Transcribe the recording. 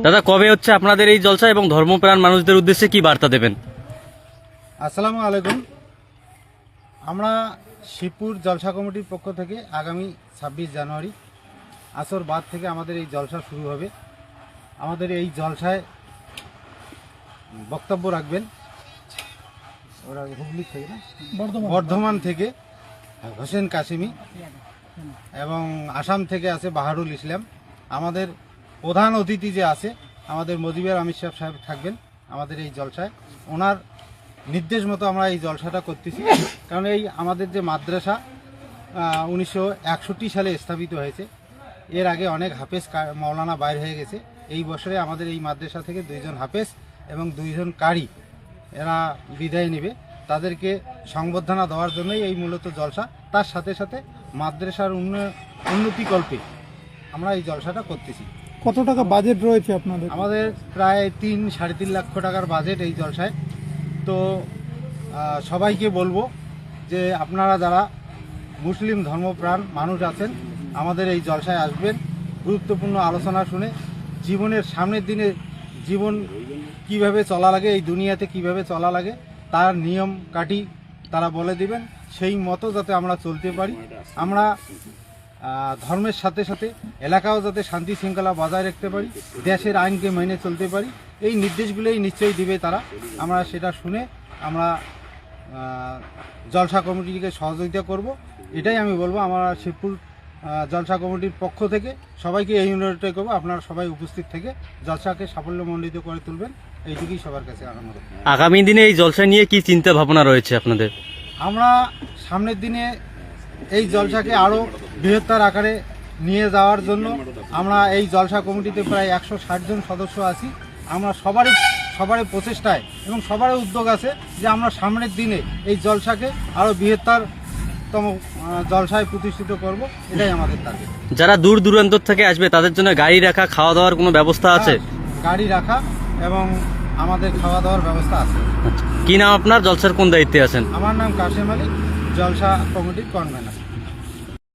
দাদা, কবে হচ্ছে আপনাদের এই জলসা এবং ধর্মপ্রাণ মানুষদের উদ্দেশ্যে কি বার্তা দেবেন? আসসালামু আলাইকুম। আমরা শিবপুর জলসা কমিটির পক্ষ থেকে আগামী 26 জানুয়ারি আসর বাদ থেকে আমাদের এই জলসা শুরু হবে। আমাদের এই জলসায় বক্তব্য রাখবেন ওরা হুগলি থেকে না বর্ধমান থেকে হোসেন কাশিমি, এবং আসাম থেকে আছে বাহারুল ইসলাম। আমাদের প্রধান অতিথি যে আছে আমাদের মজিবুর আমির সাহেব থাকবেন আমাদের এই জলসায়। ওনার নির্দেশ মতো আমরা এই জলসাটা করতেছি, কারণ এই আমাদের যে মাদ্রাসা 1961 সালে স্থাপিত হয়েছে। এর আগে অনেক হাফেজ মাওলানা বাইর হয়ে গেছে। এই বছরে আমাদের এই মাদ্রাসা থেকে 2জন হাফেজ এবং 2জন কারি এরা বিদায় নেবে। তাদেরকে সংবর্ধনা দেওয়ার জন্যই এই মূলত জলসা। তার সাথে সাথে মাদ্রাসার উন্নতিকল্পে আমরা এই জলসাটা করতেছি। কত টাকা বাজেট রয়েছে আপনাদের? আমাদের প্রায় 3-3.5 লক্ষ টাকার বাজেট এই জলসায়। তো সবাইকে বলবো যে আপনারা যারা মুসলিম ধর্মপ্রাণ মানুষ আছেন আমাদের এই জলসায় আসবেন। গুরুত্বপূর্ণ আলোচনা শুনে জীবনের সামনের দিনে জীবন কিভাবে চলা লাগে, এই দুনিয়াতে কিভাবে চলা লাগে তার নিয়ম কাঠি তারা বলে দিবেন। সেই মতো যাতে আমরা চলতে পারি, আমরা ধর্মের সাথে সাথে এলাকাও যাতে শান্তি শৃঙ্খলা বজায় রাখতে পারি, দেশের আইনকে মেনে চলতে পারি, এই নির্দেশগুলোই নিশ্চয়ই দিবে তারা। আমরা সেটা শুনে আমরা জলসা কমিটিকে সহযোগিতা করব। এটাই আমি বলবো। আমরা শিবপুর জলসা কমিটির পক্ষ থেকে সবাইকে এই অনুরোধটাই করবো, আপনারা সবাই উপস্থিত থেকে জলসাকে সাফল্যমণ্ডিত করে তুলবেন, এইটুকুই সবার কাছে আনন্দ। আগামী দিনে এই জলসা নিয়ে কি চিন্তা ভাবনা রয়েছে আপনাদের? আমরা সামনের দিনে এই জলসাকে আরও বৃহত্তর আকারে নিয়ে যাওয়ার জন্য আমরা এই জলসা কমিটিতে প্রায় 160 জন সদস্য আছি। আমরা সবারই প্রচেষ্টায় এবং সবারই উদ্যোগ আছে যে আমরা সামনের দিনে এই জলসাকে আরও বৃহত্তরতম জলসায় প্রতিষ্ঠিত করব। এটাই আমাদের টার্গেট। যারা দূর দূরান্ত থেকে আসবে তাদের জন্য গাড়ি রাখা, খাওয়া দাওয়ার কোনো ব্যবস্থা আছে? গাড়ি রাখা এবং আমাদের খাওয়া দাওয়ার ব্যবস্থা আছে। কি নাম আপনার? জলসার কোন দায়িত্বে আছেন? আমার নাম কাশেম আলী, জলসা কমিটির কনভেনার।